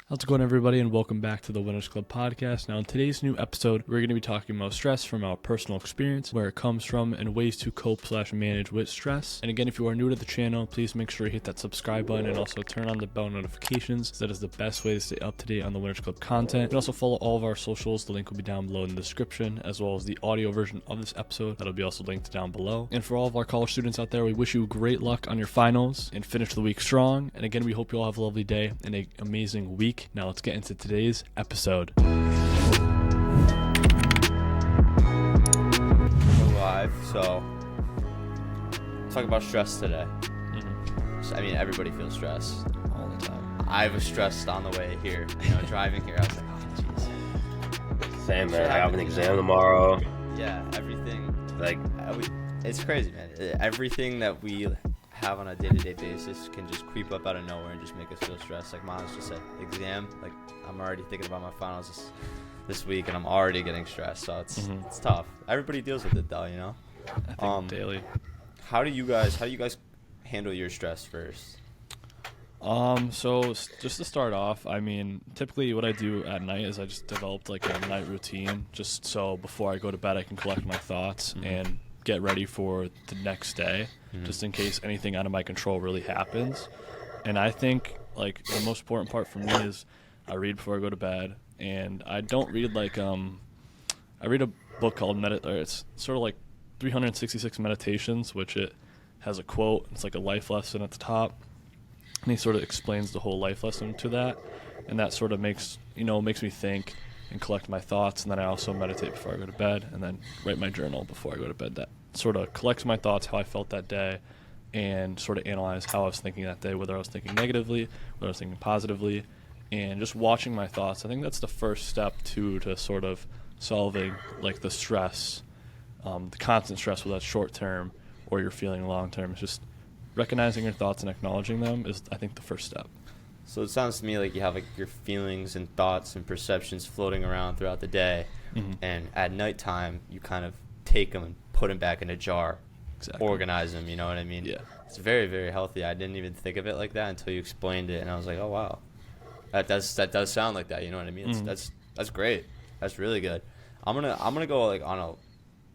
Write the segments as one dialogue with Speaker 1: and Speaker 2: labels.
Speaker 1: How's it going, everybody, and welcome back to the Winners Club podcast. Now, in today's new episode, we're going to be talking about stress from our personal experience, where it comes from, and ways to cope/manage with stress. And again, if you are new to the channel, please make sure you hit that subscribe button and also turn on the bell notifications. That is the best way to stay up to date on the Winners Club content. You can also follow all of our socials. The link will be down below in the description, as well as the audio version of this episode. That'll be also linked down below. And for all of our college students out there, we wish you great luck on your finals and finish the week strong. And again, we hope you all have a lovely day and an amazing week. Now let's get into today's episode.
Speaker 2: We're live, so talk about stress today. I mean, everybody feels stressed all the time. I was stressed on the way here, driving here. I was like, oh, jeez.
Speaker 3: Same, man. I have an exam tomorrow.
Speaker 2: Yeah, everything. It's crazy, man. Everything that we have on a day-to-day basis can just creep up out of nowhere and just make us feel stressed. Like Miles just said, exam. Like, I'm already thinking about my finals this week, and I'm already getting stressed. So it's tough. Everybody deals with it, though.
Speaker 1: I think daily.
Speaker 2: How do you guys handle your stress first?
Speaker 1: So just to start off, I mean, typically what I do at night is I just developed like a night routine, just so before I go to bed I can collect my thoughts and get ready for the next day, just in case anything out of my control really happens. And I think like the most important part for me is I read before I go to bed, and I don't read like I read a book called it's sort of like 366 Meditations, which it has a quote. It's like a life lesson at the top, and he sort of explains the whole life lesson to that, and that sort of makes me think and collect my thoughts. And then I also meditate before I go to bed, and then write my journal before I go to bed. That sort of collects my thoughts, how I felt that day, and sort of analyze how I was thinking that day, whether I was thinking negatively, whether I was thinking positively, and just watching my thoughts. I think that's the first step to sort of solving like the stress, the constant stress, whether that's short term or you're feeling long term. It's just recognizing your thoughts and acknowledging them is, I think, the first step.
Speaker 2: So it sounds to me like you have like your feelings and thoughts and perceptions floating around throughout the day, and at nighttime you kind of take them and put them back in a jar, organize them. You know what I mean?
Speaker 1: Yeah.
Speaker 2: It's very, very healthy. I didn't even think of it like that until you explained it, and I was like, oh wow, that does sound like that. You know what I mean? That's great. That's really good. I'm gonna go like on a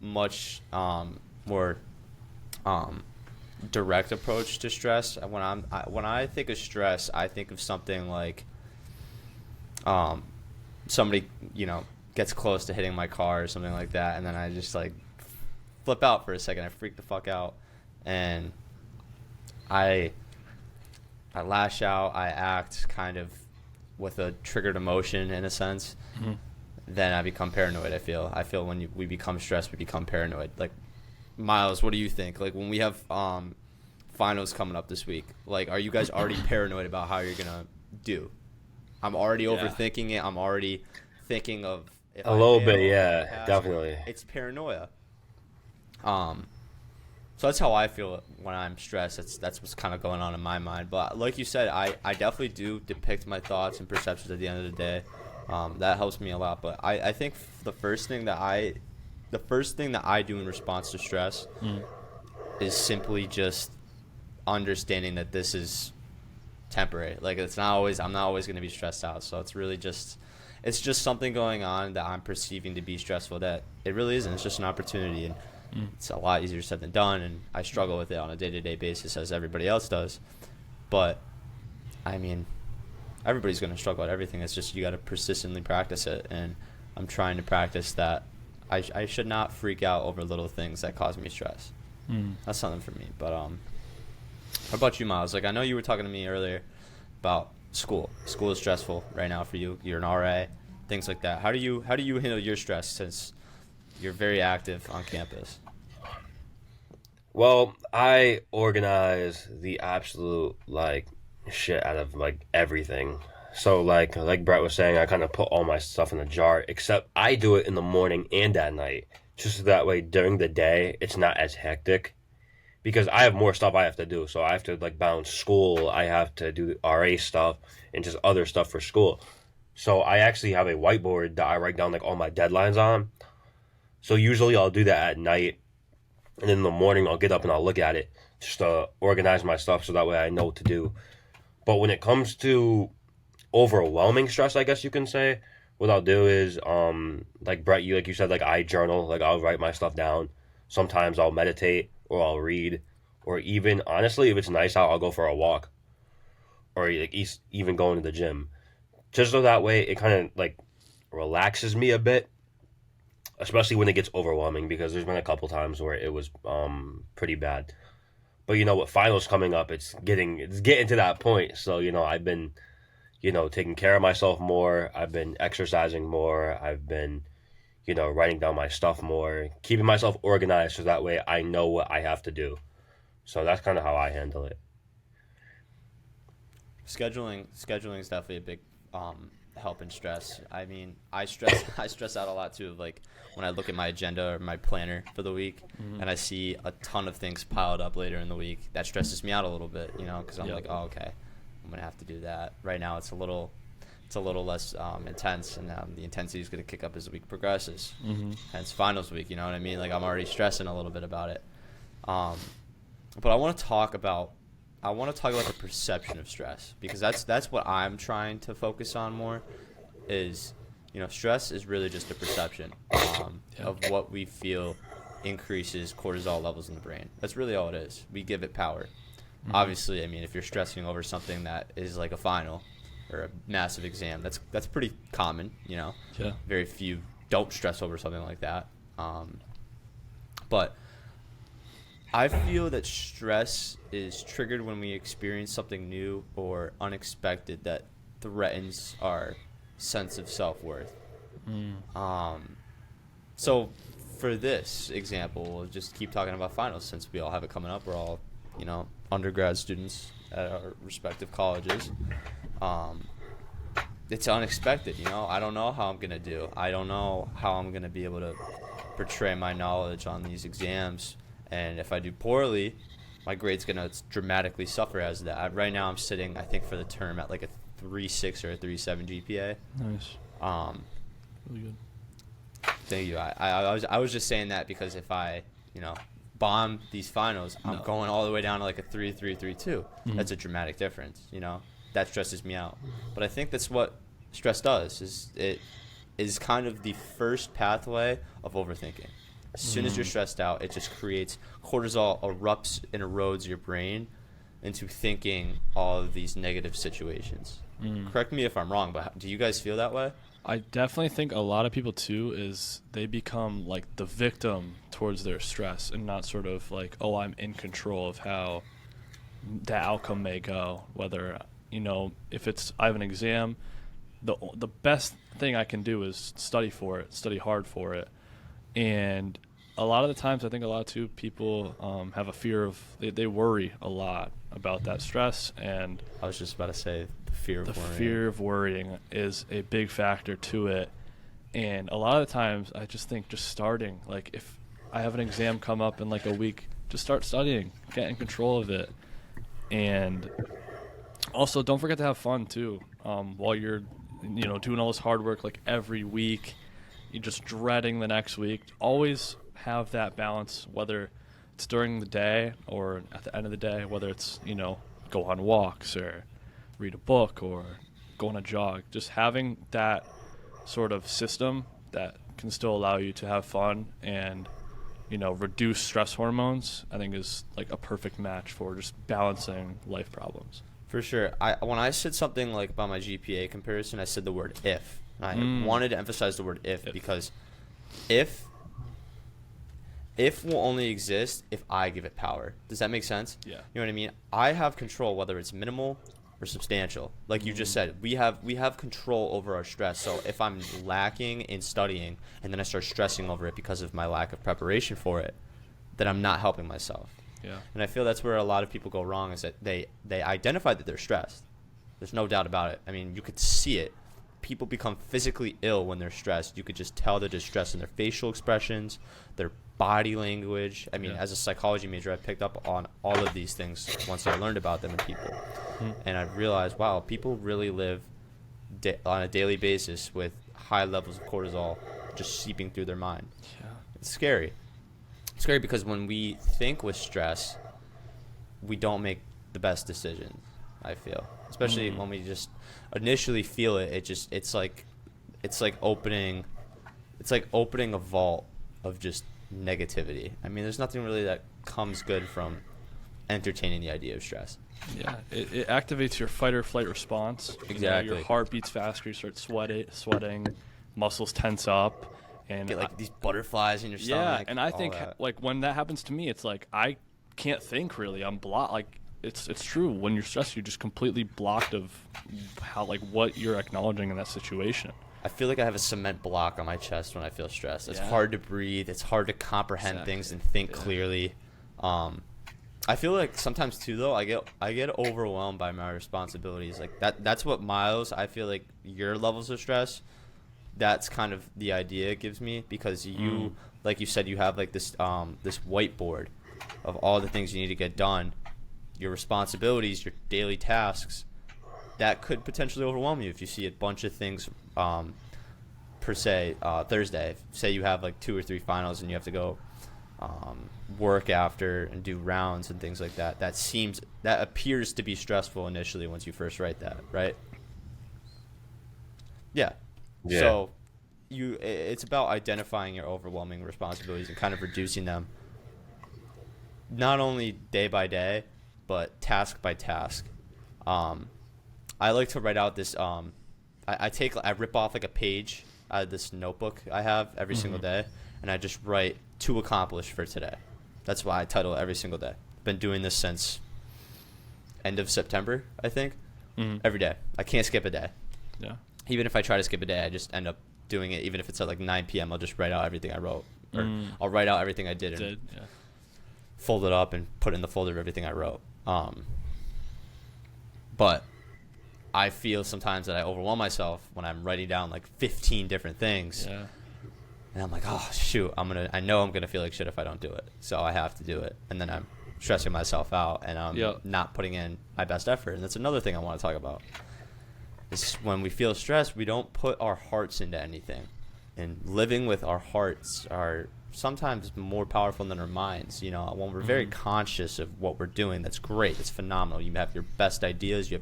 Speaker 2: much more direct approach to stress. When I think of stress, I think of something like somebody gets close to hitting my car or something like that, and then I just like flip out for a second. I freak the fuck out, and I lash out. I act kind of with a triggered emotion in a sense. Then I become paranoid. I feel when we become stressed, we become paranoid. Like, Miles, what do you think? Like, when we have finals coming up this week, like, are you guys already paranoid about how you're gonna do? I'm already overthinking it. I'm already thinking of if
Speaker 3: a little bit, yeah, definitely.
Speaker 2: It's paranoia. So that's how I feel when I'm stressed. That's what's kind of going on in my mind. But like you said, I definitely do depict my thoughts and perceptions at the end of the day. That helps me a lot. But I think the first thing that I do in response to stress is simply just understanding that this is temporary. Like, I'm not always going to be stressed out. So it's just something going on that I'm perceiving to be stressful that it really isn't. It's just an opportunity, and it's a lot easier said than done. And I struggle with it on a day-to-day basis as everybody else does. But I mean, everybody's going to struggle at everything. It's just you got to persistently practice it, and I'm trying to practice that. I should not freak out over little things that cause me stress. That's something for me. But how about you, Miles? Like, I know you were talking to me earlier about school. School is stressful right now for you. You're an RA, things like that. How do you handle your stress since you're very active on campus?
Speaker 3: Well, I organize the absolute shit out of everything. So like Brett was saying, I kind of put all my stuff in a jar, except I do it in the morning and at night, just so that way during the day it's not as hectic, because I have more stuff I have to do. So I have to balance school, I have to do RA stuff and just other stuff for school. So I actually have a whiteboard that I write down all my deadlines on. So usually I'll do that at night, and in the morning I'll get up and I'll look at it just to organize my stuff so that way I know what to do. But when it comes to overwhelming stress, I guess you can say, what I'll do is like Brett, you said, like I journal, like I'll write my stuff down. Sometimes I'll meditate or I'll read, or even honestly, if it's nice out, I'll go for a walk, or like even going to the gym, just so that way it kind of like relaxes me a bit, especially when it gets overwhelming, because there's been a couple times where it was pretty bad. But with finals coming up, it's getting to that point. So I've been taking care of myself more. I've been exercising more. I've been writing down my stuff more, keeping myself organized so that way I know what I have to do. So that's kind of how I handle it.
Speaker 2: Scheduling is definitely a big help and stress. I mean, I stress out a lot too. Like when I look at my agenda or my planner for the week, and I see a ton of things piled up later in the week, that stresses me out a little bit. Because I'm like, oh, okay, I'm gonna have to do that. Right now, it's a little less intense, and the intensity is gonna kick up as the week progresses. Hence finals week. You know what I mean? Like I'm already stressing a little bit about it. But I want to talk about the perception of stress, because that's what I'm trying to focus on more. Is stress is really just a perception of what we feel increases cortisol levels in the brain. That's really all it is. We give it power. Obviously, I mean, if you're stressing over something that is like a final or a massive exam, that's pretty common. Very few don't stress over something like that. But I feel that stress is triggered when we experience something new or unexpected that threatens our sense of self-worth. So for this example, we'll just keep talking about finals since we all have it coming up. We're all, undergrad students at our respective colleges. It's unexpected, I don't know how I'm going to do. I don't know how I'm going to be able to portray my knowledge on these exams. And if I do poorly, my grade's going to dramatically suffer as that. Right now I'm sitting, I think, for the term at like a 3.6 or a 3.7 GPA.
Speaker 1: Nice. Really good.
Speaker 2: Thank you. I was just saying that because if I, bomb these finals, I'm going all the way down to like a 3.3, 3.2. That's a dramatic difference, That stresses me out. But I think that's what stress does, is it is kind of the first pathway of overthinking. As soon as you're stressed out, it just creates cortisol, erupts and erodes your brain into thinking all of these negative situations. Correct me if I'm wrong, but do you guys feel that way?
Speaker 1: I definitely think a lot of people too is they become like the victim towards their stress and not sort of like, oh, I'm in control of how the outcome may go. Whether, if it's I have an exam, the best thing I can do is study hard for it. And a lot of the times, I think a lot of people have a fear of, they worry a lot about that stress. And
Speaker 2: I was just about to say the fear of
Speaker 1: worrying is a big factor to it. And a lot of the times, I just think just starting, like if I have an exam come up in like a week, just start studying, get in control of it. And also, don't forget to have fun too. While you're, doing all this hard work, like every week, you're just dreading the next week. Always have that balance, whether it's during the day or at the end of the day, whether it's, go on walks or read a book or go on a jog. Just having that sort of system that can still allow you to have fun and, reduce stress hormones, I think is like a perfect match for just balancing life problems.
Speaker 2: For sure. When I said something like about my GPA comparison, I said the word if. I wanted to emphasize the word if because if will only exist if I give it power. Does that make sense?
Speaker 1: Yeah.
Speaker 2: You know what I mean? I have control whether it's minimal or substantial. Like you just said, we have control over our stress. So if I'm lacking in studying and then I start stressing over it because of my lack of preparation for it, then I'm not helping myself.
Speaker 1: Yeah.
Speaker 2: And I feel that's where a lot of people go wrong, is that they identify that they're stressed. There's no doubt about it. I mean, you could see it. People become physically ill when they're stressed. You could just tell they're distressed in their facial expressions, their body language. I mean, as a psychology major, I picked up on all of these things once I learned about them in people. And I realized, wow, people really live on a daily basis with high levels of cortisol just seeping through their mind.
Speaker 1: Yeah.
Speaker 2: It's scary. It's scary because when we think with stress, we don't make the best decisions. I feel, especially when we just initially feel it. It's like opening a vault of just negativity. I mean, there's nothing really that comes good from entertaining the idea of stress.
Speaker 1: Yeah, it activates your fight or flight response.
Speaker 2: Exactly.
Speaker 1: Your heart beats faster. You start sweating, muscles tense up, and
Speaker 2: Get like these butterflies in your stomach.
Speaker 1: yeah. And I
Speaker 2: all
Speaker 1: think
Speaker 2: that.
Speaker 1: like when that happens to me, it's like I can't think really. I'm blocked. Like it's true. When you're stressed, you're just completely blocked of how like what you're acknowledging in that situation.
Speaker 2: I feel like I have a cement block on my chest when I feel stressed. It's
Speaker 1: Yeah.
Speaker 2: hard to breathe. It's hard to comprehend
Speaker 1: Exactly.
Speaker 2: things and think
Speaker 1: Yeah.
Speaker 2: clearly. I feel like sometimes too though I get overwhelmed by my responsibilities. Like that's what Miles, I feel like your levels of stress, that's kind of the idea it gives me, because you like you said, you have like this this whiteboard of all the things you need to get done, your responsibilities, your daily tasks. That could potentially overwhelm you if you see a bunch of things per se. Thursday, say you have like 2 or 3 finals and you have to go work after and do rounds and things like that. That appears to be stressful initially once you first write that, right? Yeah.
Speaker 3: Yeah.
Speaker 2: So it's about identifying your overwhelming responsibilities and kind of reducing them, not only day by day, but task by task. I like to write out this. I rip off like a page out of this notebook I have every single day, and I just write to accomplish for today. That's why I title it every single day. Been doing this since end of September, I think. Every day. I can't skip a day.
Speaker 1: Yeah.
Speaker 2: Even if I try to skip a day, I just end up doing it. Even if it's at like 9 p.m., I'll just write out everything I wrote, or I'll write out everything I did and
Speaker 1: Yeah.
Speaker 2: fold it up and put it in the folder of everything I wrote. But I feel sometimes that I overwhelm myself when I'm writing down like 15 different things.
Speaker 1: Yeah.
Speaker 2: And I'm like, oh shoot, I know I'm gonna feel like shit if I don't do it. So I have to do it. And then I'm stressing myself out and I'm not putting in my best effort. And that's another thing I want to talk about. Is when we feel stressed, we don't put our hearts into anything. And living with our hearts are sometimes more powerful than our minds. You know, when we're very conscious of what we're doing, that's great. It's phenomenal. You have your best ideas, you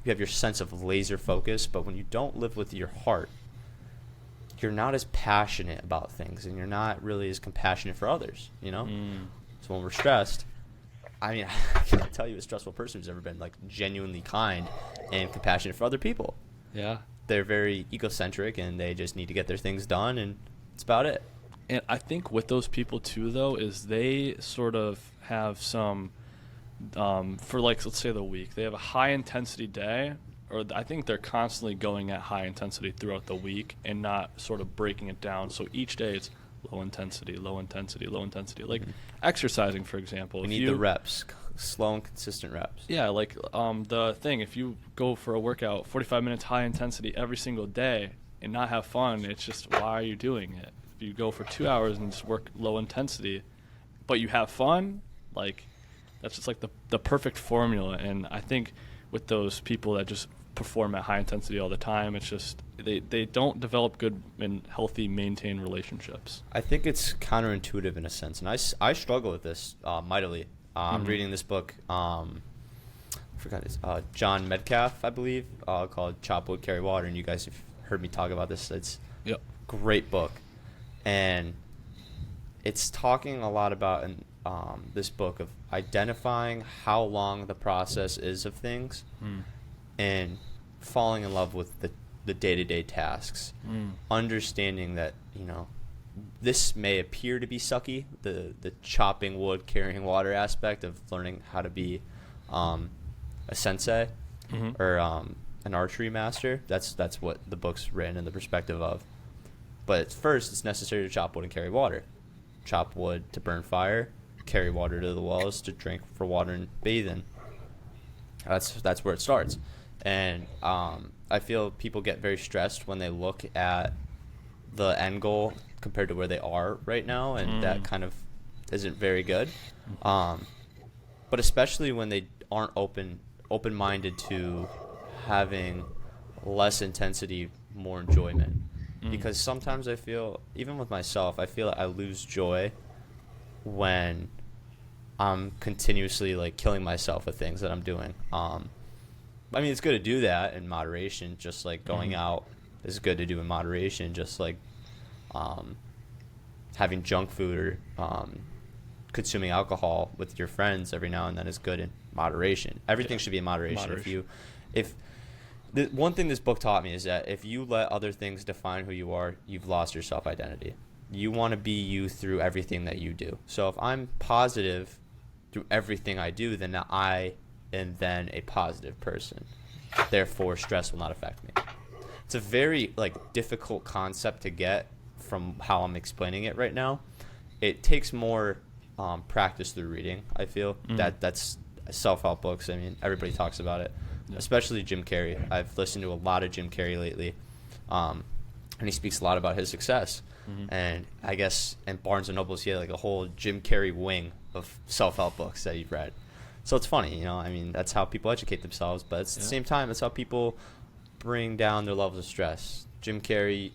Speaker 2: have your sense of laser focus, but when you don't live with your heart, you're not as passionate about things and you're not really as compassionate for others, you know? So when we're stressed, I mean, I can't tell you a stressful person who's ever been like genuinely kind and compassionate for other people.
Speaker 1: Yeah.
Speaker 2: They're very egocentric and they just need to get their things done, and that's about it.
Speaker 1: And I think with those people too, though, is they sort of have some, for like, let's say the week, they have a high intensity day, or I think they're constantly going at high intensity throughout the week and not sort of breaking it down. So each day it's low intensity, low intensity, low intensity. Like exercising, for example.
Speaker 2: We need the reps, slow and consistent reps.
Speaker 1: Yeah, like the thing, if you go for a workout, 45 minutes high intensity every single day and not have fun, it's just, why are you doing it? If you go for 2 hours and just work low intensity, but you have fun, like that's just like the perfect formula. And I think with those people that just perform at high intensity all the time, it's just they don't develop good and healthy maintained relationships.
Speaker 2: I think it's counterintuitive in a sense, and I struggle with this mightily. I'm reading this book, I forgot it's John Metcalf, I believe, called Chop Wood, Carry Water, and you guys have heard me talk about this. It's a great book, and it's talking a lot about this book of identifying how long the process is of things and falling in love with the day-to-day tasks, understanding that, you know, this may appear to be sucky, the chopping wood, carrying water aspect of learning how to be a sensei or an archery master. That's what the book's written in the perspective of. But first, it's necessary to chop wood and carry water. Chop wood to burn fire, carry water to the wells to drink for water and bathe in. That's where it starts. And I feel people get very stressed when they look at the end goal compared to where they are right now, and that kind of isn't very good. But especially when they aren't open-minded to having less intensity, more enjoyment. Because sometimes I feel, even with myself, I feel like I lose joy when I'm continuously like killing myself with things that I'm doing. I mean, it's good to do that in moderation, just like going
Speaker 1: Mm-hmm.
Speaker 2: out is good to do in moderation, just like having junk food or consuming alcohol with your friends every now and then is good in moderation. Everything should be in moderation.
Speaker 1: Moderation.
Speaker 2: If the one thing this book taught me is that if you let other things define who you are, you've lost your self-identity. You want to be you through everything that you do. So if I'm positive through everything I do, then I am then a positive person. Therefore, stress will not affect me. It's a very difficult concept to get from how I'm explaining it right now. It takes more practice through reading. I feel that's self-help books. I mean, everybody talks about it, especially Jim Carrey. I've listened to a lot of Jim Carrey lately, and he speaks a lot about his success. And I guess in Barnes and Nobles, he had like a whole Jim Carrey wing of self-help books that he'd read. So it's funny, I mean, that's how people educate themselves, but at the same time, that's how people bring down their levels of stress. Jim Carrey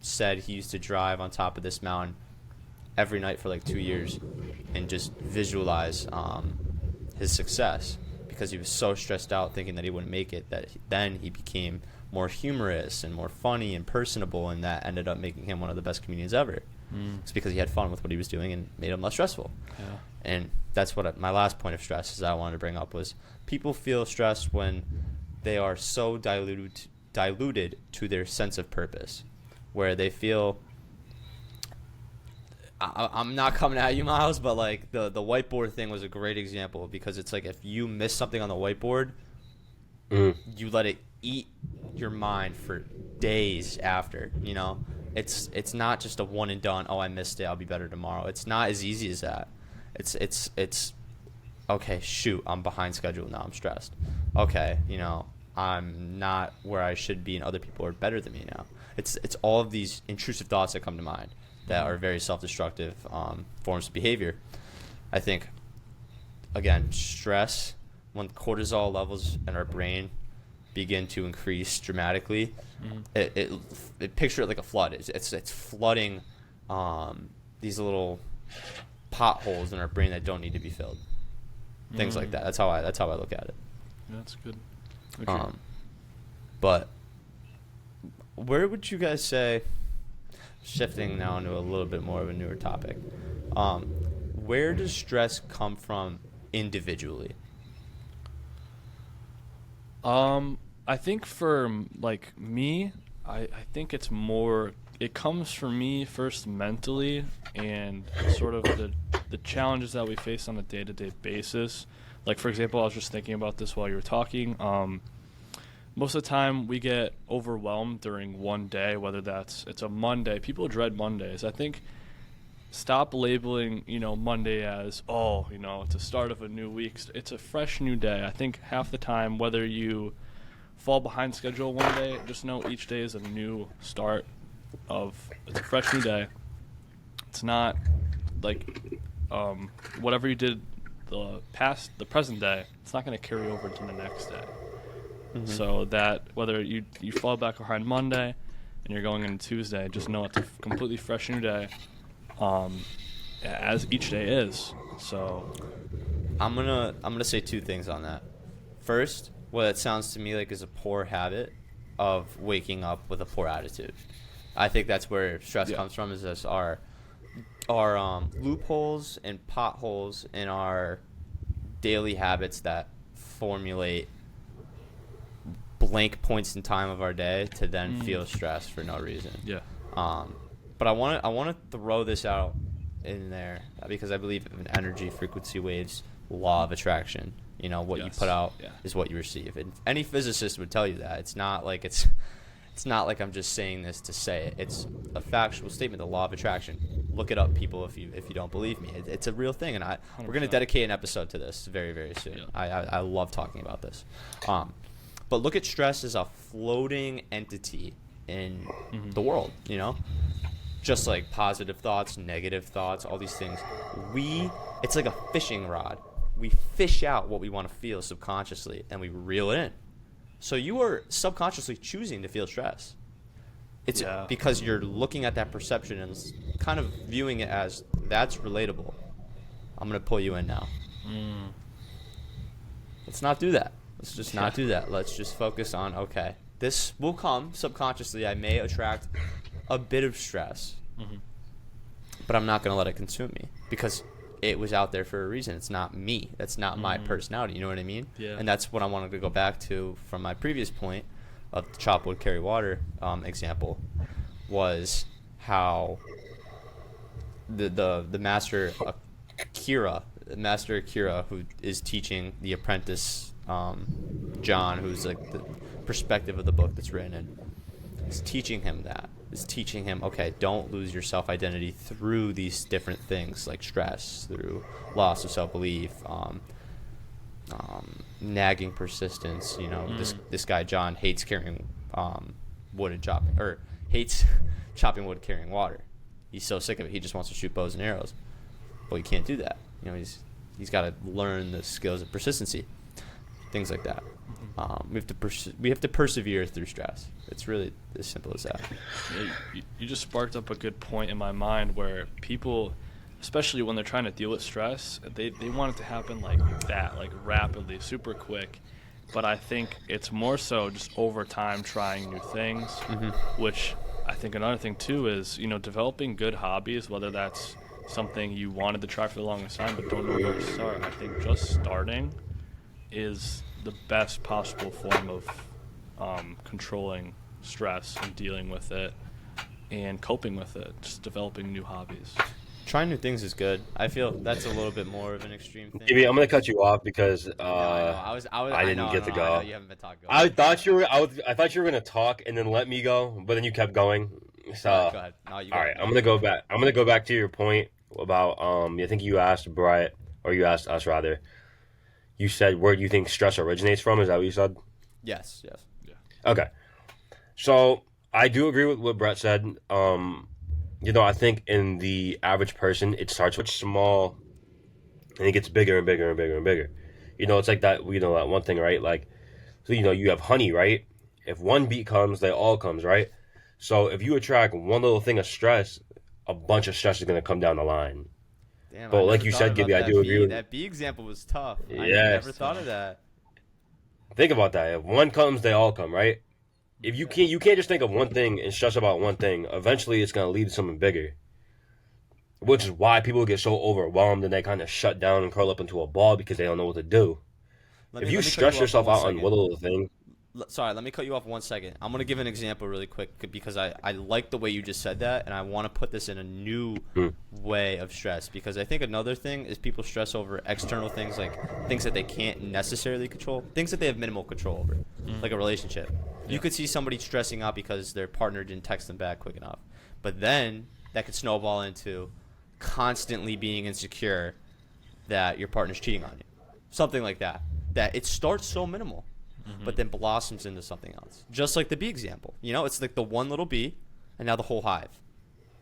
Speaker 2: said he used to drive on top of this mountain every night for like 2 years and just visualize his success, because he was so stressed out thinking that he wouldn't make it, that then he became more humorous and more funny and personable, and that ended up making him one of the best comedians ever. It's because he had fun with what he was doing and made him less stressful. And that's what my last point of stress is that I wanted to bring up was people feel stressed when they are so diluted to their sense of purpose, where they feel I'm not coming at you, Miles, but like the whiteboard thing was a great example, because it's like if you miss something on the whiteboard, you let it eat your mind for days after. It's not just a one and done. Oh, I missed it, I'll be better tomorrow. It's not as easy as that. It's okay, shoot, I'm behind schedule now, I'm stressed. Okay, I'm not where I should be and other people are better than me now. It's all of these intrusive thoughts that come to mind that are very self-destructive forms of behavior. I think, again, stress, when cortisol levels in our brain begin to increase dramatically, it picture it like a flood. It's flooding these little potholes in our brain that don't need to be filled. Things like that. That's how I look at it.
Speaker 1: Yeah, that's good. Okay.
Speaker 2: But where would you guys say, shifting now into a little bit more of a newer topic, where does stress come from individually?
Speaker 1: I think for like me, I think it's more, it comes for me first mentally, and sort of the challenges that we face on a day-to-day basis. Like, for example, I was just thinking about this while you were talking. Most of the time we get overwhelmed during one day, whether it's a Monday. People dread Mondays. I think stop labeling, Monday as, it's a start of a new week. It's a fresh new day. I think half the time, whether you fall behind schedule one day, just know each day is a new start it's a fresh new day. It's not like whatever you did the present day, it's not going to carry over to the next day. So that whether you fall back behind Monday and you're going into Tuesday, just know it's a completely fresh new day, as each day is. So
Speaker 2: I'm gonna say two things on that. First, what it sounds to me like is a poor habit of waking up with a poor attitude. I think that's where stress comes from, is this our loopholes and potholes in our daily habits that formulate blank points in time of our day to then feel stressed for no reason.
Speaker 1: yeah.
Speaker 2: But I want to throw this out in there, because I believe in energy, frequency, waves, law of attraction. What you put out is what you receive, and any physicist would tell you that. It's not like I'm just saying this to say it. It's a factual statement. The law of attraction. Look it up, people, if you don't believe me. It's a real thing, and we're going to dedicate an episode to this very, very soon.
Speaker 1: Yeah.
Speaker 2: I love talking about this. But look at stress as a floating entity in the world, just like positive thoughts, negative thoughts, all these things. It's like a fishing rod. We fish out what we want to feel subconsciously, and we reel it in. So you are subconsciously choosing to feel stress. It's because you're looking at that perception and kind of viewing it as, that's relatable. I'm going to pull you in now. Let's not do that. Let's just not do that. Let's just focus on, okay, this will come subconsciously. I may attract a bit of stress, but I'm not going to let it consume me because it was out there for a reason. It's not me. That's not my personality. You know what I mean?
Speaker 1: Yeah.
Speaker 2: And that's what I wanted to go back to from my previous point of the chop wood, carry water example, was how the master Master Akira, who is teaching the apprentice John, who's like the perspective of the book that's written in, is teaching him that. Is teaching him, okay, don't lose your self-identity through these different things like stress, through loss of self-belief, nagging persistence. You know, this guy John hates carrying wood and chopping, or hates chopping wood, carrying water. He's so sick of it. He just wants to shoot bows and arrows. Well, you can't do that. You know, he's got to learn the skills of persistency, things like that. We have to persevere through stress. It's really as simple as that.
Speaker 1: Yeah, you just sparked up a good point in my mind where people, especially when they're trying to deal with stress, they want it to happen like that, like rapidly, super quick. But I think it's more so just over time trying new things, which I think another thing too is, you know, developing good hobbies, whether that's something you wanted to try for the longest time but don't know where to start. I think just starting is the best possible form of controlling stress and dealing with it and coping with it, just developing new hobbies.
Speaker 2: Trying new things is good. I feel that's a little bit more of an extreme thing.
Speaker 3: Maybe I'm gonna cut you off because
Speaker 2: I
Speaker 3: didn't get to go.
Speaker 2: I know you haven't been talking.
Speaker 3: I thought you were gonna talk and then let me go, but then you kept going. So
Speaker 2: go ahead. No, you
Speaker 3: all right, I'm gonna go back. I'm gonna go back to your point about I think you asked Brian, or you asked us rather. You said, where do you think stress originates from? Is that what you said?
Speaker 2: Yes.
Speaker 1: Yeah.
Speaker 3: Okay. So I do agree with what Brett said. You know, I think in the average person, it starts with small, and it gets bigger and bigger and bigger and bigger. You know, it's like that. You know, that one thing, right? Like, so you know, you have honey, right? If one bee comes, they all comes, right? So if you attract one little thing of stress, a bunch of stress is gonna come down the line.
Speaker 2: Damn,
Speaker 3: but like you said, Gibby, I do agree with
Speaker 2: that bee example was tough.
Speaker 3: Yes.
Speaker 2: I never thought of that.
Speaker 3: Think about that. If one comes, they all come, right? If you can't just think of one thing and stress about one thing. Eventually, it's gonna lead to something bigger. Which is why people get so overwhelmed and they kind of shut down and curl up into a ball because they don't know what to do. If you stress yourself out on one little thing.
Speaker 2: Sorry, let me cut you off 1 second. I'm going to give an example really quick because I like the way you just said that, and I want to put this in a new way of stress, because I think another thing is people stress over external things, like things that they can't necessarily control, things that they have minimal control over, like a relationship. Yeah. You could see somebody stressing out because their partner didn't text them back quick enough, but then that could snowball into constantly being insecure that your partner's cheating on you. Something like that. That it starts so minimal, but then blossoms into something else. Just like the bee example. You know, it's like the one little bee and now the whole hive.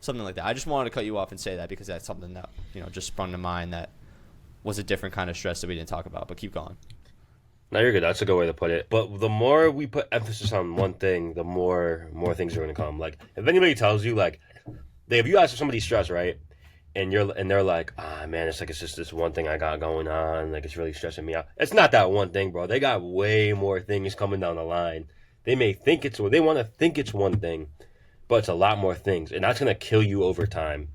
Speaker 2: Something like that. I just wanted to cut you off and say that because that's something that, you know, just sprung to mind that was a different kind of stress that we didn't talk about, but keep going.
Speaker 3: No, you're good. That's a good way to put it. But the more we put emphasis on one thing, the more things are going to come. Like, if anybody tells you, like, if you ask somebody stress, right? And they're like, man, it's just this one thing I got going on, like it's really stressing me out. It's not that one thing, bro. They got way more things coming down the line. They want to think it's one thing, but it's a lot more things, and that's gonna kill you over time,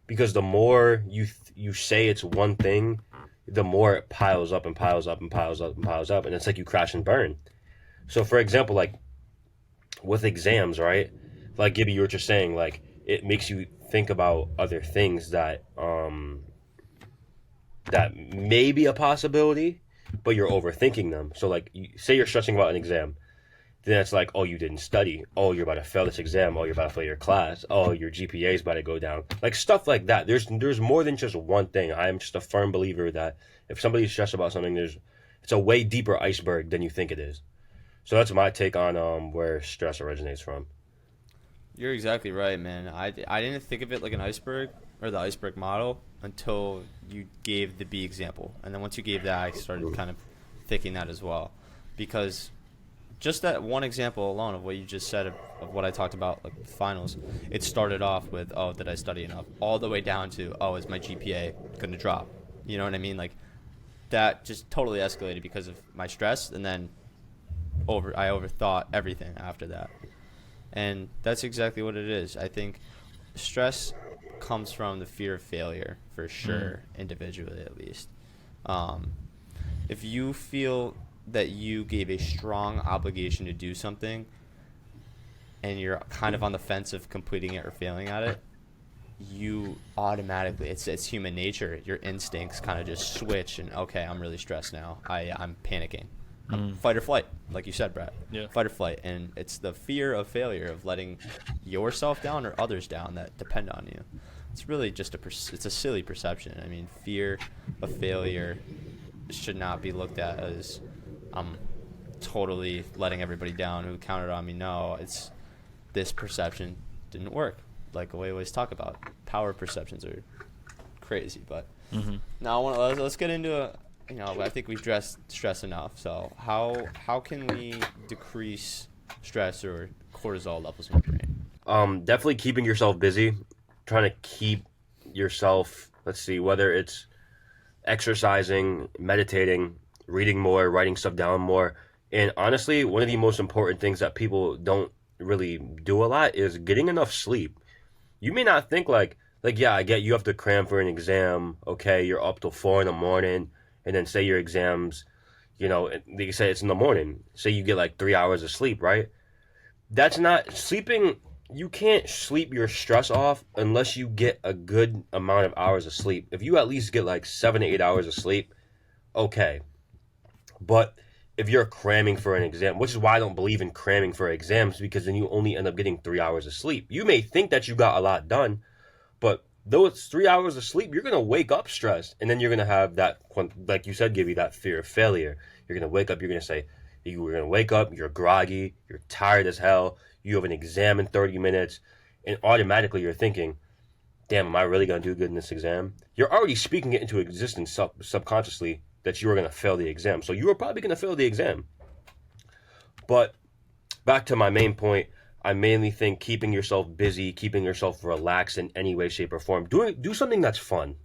Speaker 3: because the more you say it's one thing, the more it piles up and piles up and piles up and piles up, and it's like you crash and burn. So, for example, like with exams, right? Like Gibby, you were just saying, like it makes you think about other things that may be a possibility, but you're overthinking them. So like, say you're stressing about an exam, then it's like, oh, you didn't study. Oh, you're about to fail this exam. Oh, you're about to fail your class. Oh, your GPA is about to go down. Like stuff like that. There's more than just one thing. I am just a firm believer that if somebody's stressed about something, it's a way deeper iceberg than you think it is. So that's my take on where stress originates from.
Speaker 2: You're exactly right, man. I didn't think of it like an iceberg or the iceberg model until you gave the bee example. And then once you gave that, I started kind of thinking that as well. Because just that one example alone of what you just said of what I talked about, like the finals, it started off with, oh, did I study enough? All the way down to, oh, is my GPA going to drop? You know what I mean? Like, that just totally escalated because of my stress, and then I overthought everything after that. And that's exactly what it is. I think stress comes from the fear of failure, for sure, individually at least. If you feel that you gave a strong obligation to do something and you're kind of on the fence of completing it or failing at it, you automatically, it's human nature, your instincts kind of just switch, and okay, I'm really stressed now. I'm panicking. Fight or flight, like you said, Brett.
Speaker 1: Yeah.
Speaker 2: Fight or flight. And it's the fear of failure, of letting yourself down or others down that depend on you. It's really just it's a silly perception. I mean, fear of failure should not be looked at as I'm totally letting everybody down who counted on me. No, it's this perception didn't work. Like we always talk about, power perceptions are crazy. But now let's get into I think we've addressed stress enough. So how can we decrease stress or cortisol levels in the brain?
Speaker 3: Definitely keeping yourself busy, trying to keep yourself, let's see, whether it's exercising, meditating, reading more, writing stuff down more. And honestly, one of the most important things that people don't really do a lot is getting enough sleep. You may not think yeah, I get you have to cram for an exam. Okay, you're up till 4 a.m, and then say your exams, they say it's in the morning. Say you get like 3 hours of sleep, right? That's not sleeping. You can't sleep your stress off unless you get a good amount of hours of sleep. If you at least get like 7 to 8 hours of sleep, okay. But if you're cramming for an exam, which is why I don't believe in cramming for exams, because then you only end up getting 3 hours of sleep. You may think that you got a lot done, but those 3 hours of sleep, you're going to wake up stressed. And then you're going to have that, like you said, give you that fear of failure. You're going to wake up, you're going to say, you're going to wake up, you're groggy, you're tired as hell, you have an exam in 30 minutes, and automatically you're thinking, damn, am I really going to do good in this exam? You're already speaking it into existence subconsciously that you are going to fail the exam. So you are probably going to fail the exam. But back to my main point, I mainly think keeping yourself busy, keeping yourself relaxed in any way, shape, or form. Do something that's fun.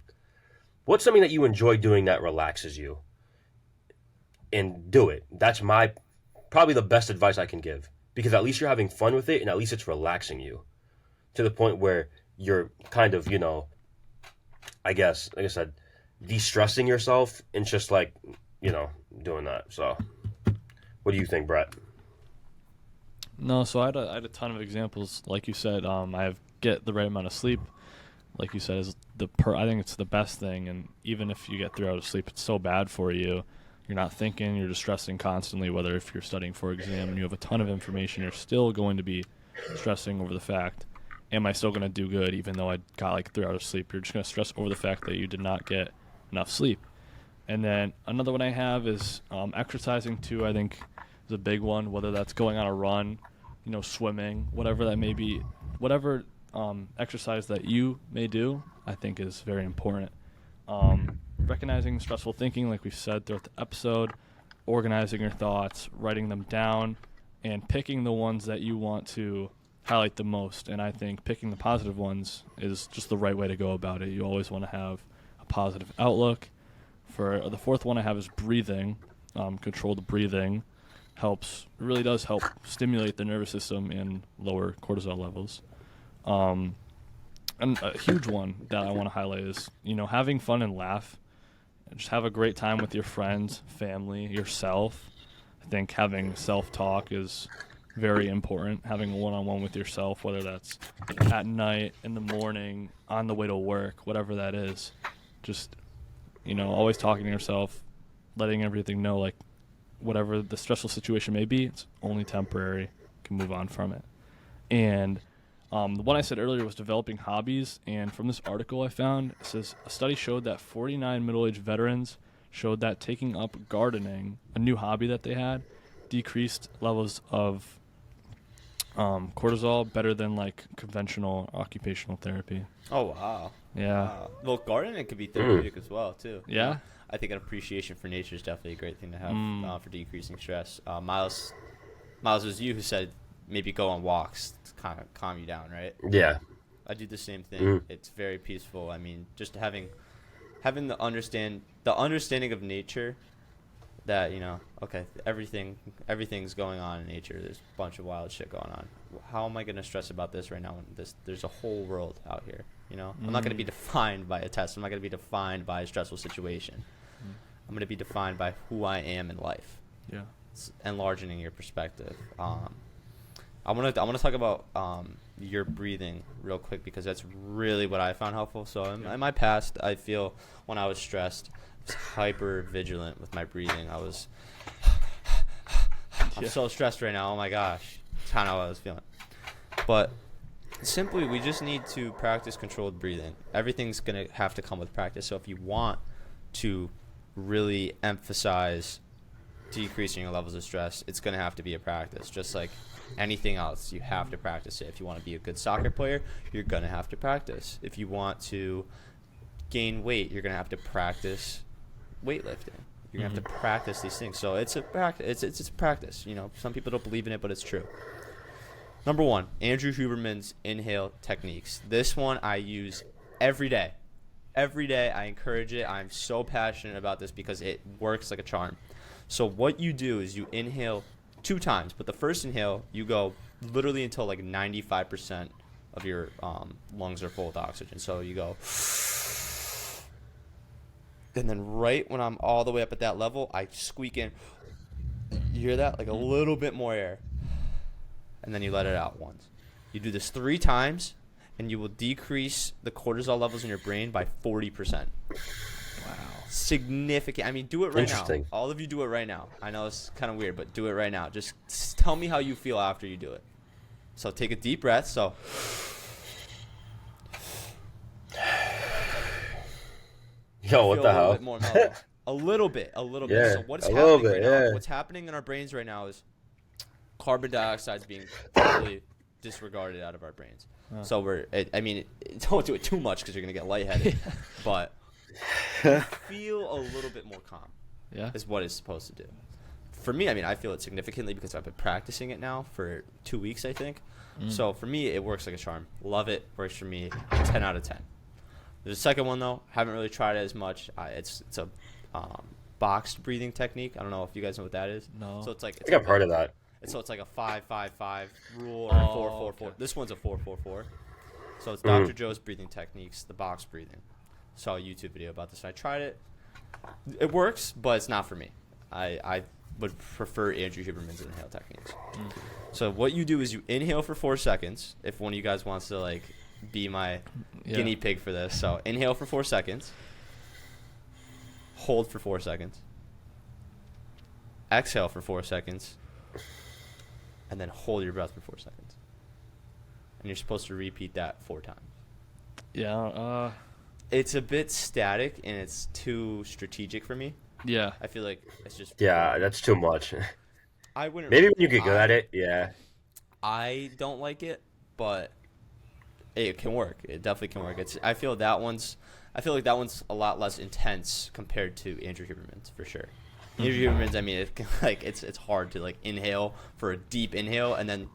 Speaker 3: What's something that you enjoy doing that relaxes you? And do it. That's probably the best advice I can give. Because at least you're having fun with it, and at least it's relaxing you. To the point where you're kind of, I guess, like I said, de-stressing yourself and just doing that. So, what do you think, Brett?
Speaker 1: No, so I had a ton of examples. Like you said, I get the right amount of sleep. Like you said, is I think it's the best thing. And even if you get 3 hours of sleep, it's so bad for you. You're not thinking. You're just stressing constantly. Whether if you're studying for exam and you have a ton of information, you're still going to be stressing over the fact, am I still going to do good even though I got like 3 hours of sleep? You're just going to stress over the fact that you did not get enough sleep. And then another one I have is exercising too. I think is a big one. Whether that's going on a run, swimming, whatever that may be, whatever exercise that you may do, I think is very important. Recognizing stressful thinking, like we've said throughout the episode, organizing your thoughts, writing them down, and picking the ones that you want to highlight the most. And I think picking the positive ones is just the right way to go about it. You always want to have a positive outlook. For the fourth one I have is breathing. Controlled breathing really does help stimulate the nervous system and lower cortisol levels. And a huge one that I want to highlight is, having fun and laugh. Just have a great time with your friends, family, yourself. I think having self-talk is very important. Having a one-on-one with yourself, whether that's at night, in the morning, on the way to work, whatever that is. Just, always talking to yourself, letting everything know, like, whatever the stressful situation may be, it's only temporary. You can move on from it. And the one I said earlier was developing hobbies, and from this article I found, it says a study showed that 49 middle-aged veterans showed that taking up gardening, a new hobby that they had, decreased levels of cortisol better than like conventional occupational therapy.
Speaker 2: Oh, wow.
Speaker 1: Yeah.
Speaker 2: Wow. Well, gardening could be therapeutic as well, too.
Speaker 1: Yeah?
Speaker 2: I think an appreciation for nature is definitely a great thing to have for decreasing stress. Miles, it was you who said maybe go on walks to kind of calm you down, right?
Speaker 3: Yeah.
Speaker 2: I do the same thing. It's very peaceful. I mean, just having having the understanding of nature, that okay, everything's going on in nature. There's a bunch of wild shit going on. How am I going to stress about this right now when there's a whole world out here? I'm not going to be defined by a test. I'm not going to be defined by a stressful situation. I'm going to be defined by who I am in life.
Speaker 1: Yeah.
Speaker 2: It's enlarging your perspective. I want to talk about your breathing real quick, because that's really what I found helpful. So in my past, I feel when I was stressed, I was hyper vigilant with my breathing. I'm so stressed right now. Oh my gosh, it's kind of how I was feeling. But simply, we just need to practice controlled breathing. Everything's gonna have to come with practice. So if you want to really emphasize decreasing your levels of stress, it's going to have to be a practice. Just like anything else, you have to practice it. If you want to be a good soccer player, you're going to have to practice. If you want to gain weight, you're going to have to practice weightlifting. You're going to have to practice these things. So it's a practice. It's a practice. Some people don't believe in it, but it's true. Number 1, Andrew Huberman's inhale techniques. This one I use every day. Every day I encourage it. I'm so passionate about this because it works like a charm. So what you do is you inhale 2 times, but the first inhale, you go literally until like 95% of your lungs are full with oxygen. So you go, and then right when I'm all the way up at that level, I squeak in. You hear that? Like a little bit more air. And then you let it out once. You do this 3 times, and you will decrease the cortisol levels in your brain by 40%.
Speaker 1: Wow.
Speaker 2: Significant. I mean, do it right now. All of you do it right now. I know it's kind of weird, but do it right now. Just tell me how you feel after you do it. So take a deep breath. So
Speaker 3: yo, what the hell?
Speaker 2: A little bit.
Speaker 3: Yeah,
Speaker 2: So what's happening right now? What's happening in our brains right now is carbon dioxide is being totally disregarded out of our brains. So don't do it too much because you're gonna get lightheaded. But feel a little bit more calm.
Speaker 1: Yeah.
Speaker 2: Is what it's supposed to do. For me, I feel it significantly because I've been practicing it now for 2 weeks, I think. So for me, it works like a charm. Love it. Works for me. 10 out of 10. There's a second one though. Haven't really tried it as much. It's a boxed breathing technique. I don't know if you guys know what that is.
Speaker 1: No.
Speaker 2: So it's like
Speaker 3: I think I've heard of that.
Speaker 2: So it's like a 5-5-5 rule or 4-4-4.
Speaker 1: Okay.
Speaker 2: This one's a 4-4-4. So it's Dr. Joe's breathing techniques, the box breathing. Saw a YouTube video about this. I tried it. It works, but it's not for me. I would prefer Andrew Huberman's inhale techniques. So what you do is you inhale for 4 seconds. If one of you guys wants to like be my guinea pig for this, so inhale for 4 seconds. Hold for 4 seconds. Exhale for 4 seconds. And then hold your breath for 4 seconds. And you're supposed to repeat that 4 times.
Speaker 1: Yeah.
Speaker 2: It's a bit static and it's too strategic for me.
Speaker 1: Yeah.
Speaker 2: I feel like it's just...
Speaker 3: Yeah, that's too much.
Speaker 2: I wouldn't...
Speaker 3: Maybe when you get good at it, yeah.
Speaker 2: I don't like it, but it can work. It definitely can work. I feel like that one's a lot less intense compared to Andrew Huberman's, for sure. Andrew Huberman's, it's hard to like inhale for a deep inhale and then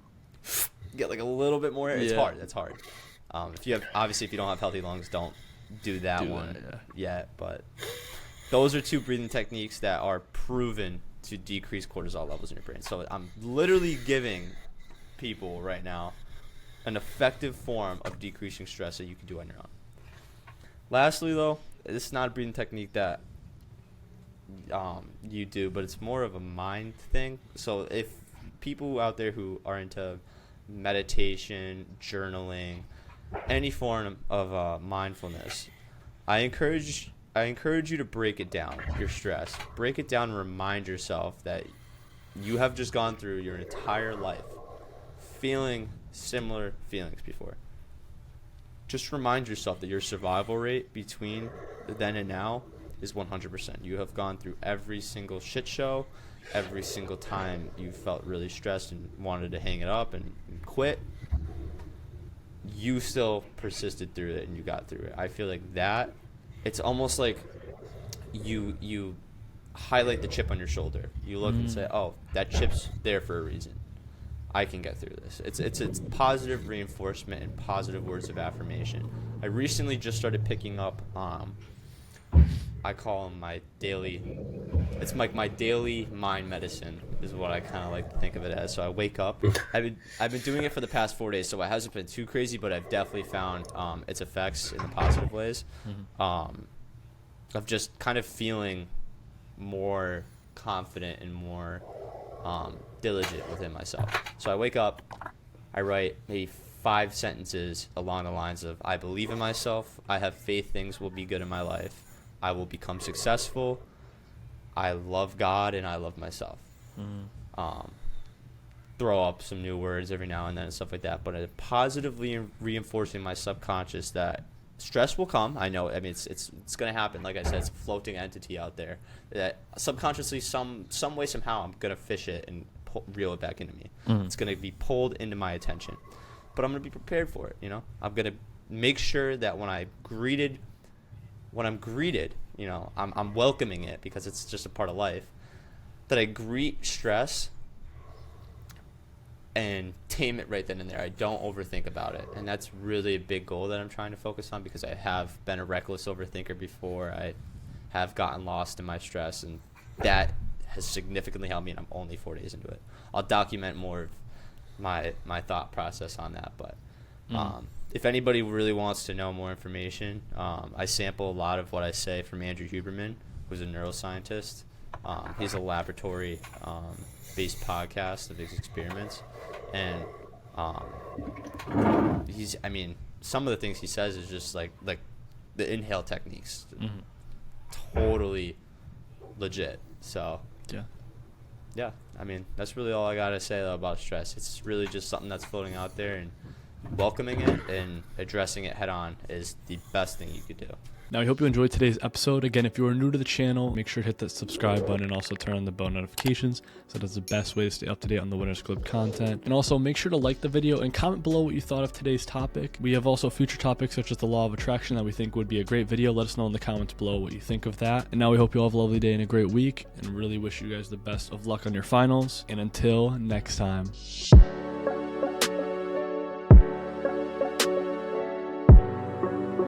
Speaker 2: get like a little bit more air. It's hard. That's hard. If you don't have healthy lungs, don't do that one yet. But those are 2 breathing techniques that are proven to decrease cortisol levels in your brain. So I'm literally giving people right now an effective form of decreasing stress that you can do on your own. Lastly, though, this is not a breathing technique that you do, but it's more of a mind thing. So if people out there who are into meditation, journaling, any form of mindfulness, I encourage you to break it down, your stress. Break it down and remind yourself that you have just gone through your entire life feeling similar feelings before. Just remind yourself that your survival rate between then and now is 100%. You have gone through every single shit show, every single time you felt really stressed and wanted to hang it up and quit. You still persisted through it and you got through it. I feel like that, it's almost like you highlight the chip on your shoulder. You look and say, oh, that chip's there for a reason. I can get through this. It's positive reinforcement and positive words of affirmation. I recently just started picking up I call them my daily. It's like my daily mind medicine is what I kind of like to think of it as. So I wake up. I've been doing it for the past 4 days, so it hasn't been too crazy, but I've definitely found its effects in the positive ways. Of just kind of feeling more confident and more diligent within myself. So I wake up, I write maybe 5 sentences along the lines of, I believe in myself, I have faith things will be good in my life, I will become successful, I love God, and I love myself. Throw up some new words every now and then and stuff like that, but positively reinforcing my subconscious that stress will come. I know. I mean, it's going to happen. Like I said, it's a floating entity out there that subconsciously, some way, somehow, I'm going to fish it and reel it back into me. It's going to be pulled into my attention, but I'm going to be prepared for it. I'm going to make sure that when I'm greeted, I'm welcoming it because it's just a part of life. That I greet stress and tame it right then and there. I don't overthink about it. And that's really a big goal that I'm trying to focus on because I have been a reckless overthinker before. I have gotten lost in my stress, and that has significantly helped me, and I'm only 4 days into it. I'll document more of my thought process on that. But if anybody really wants to know more information, I sample a lot of what I say from Andrew Huberman, who's a neuroscientist. He's a laboratory-based podcast of his experiments. And some of the things he says is just like the inhale techniques, totally legit. So yeah. I mean, that's really all I gotta say though about stress. It's really just something that's floating out there, and welcoming it and addressing it head on is the best thing you could do.
Speaker 1: Now, I hope you enjoyed today's episode. Again, if you are new to the channel, make sure to hit that subscribe button and also turn on the bell notifications. So that's the best way to stay up to date on the Winners Club content. And also make sure to like the video and comment below what you thought of today's topic. We have also future topics such as the law of attraction that we think would be a great video. Let us know in the comments below what you think of that. And now we hope you all have a lovely day and a great week, and really wish you guys the best of luck on your finals. And until next time.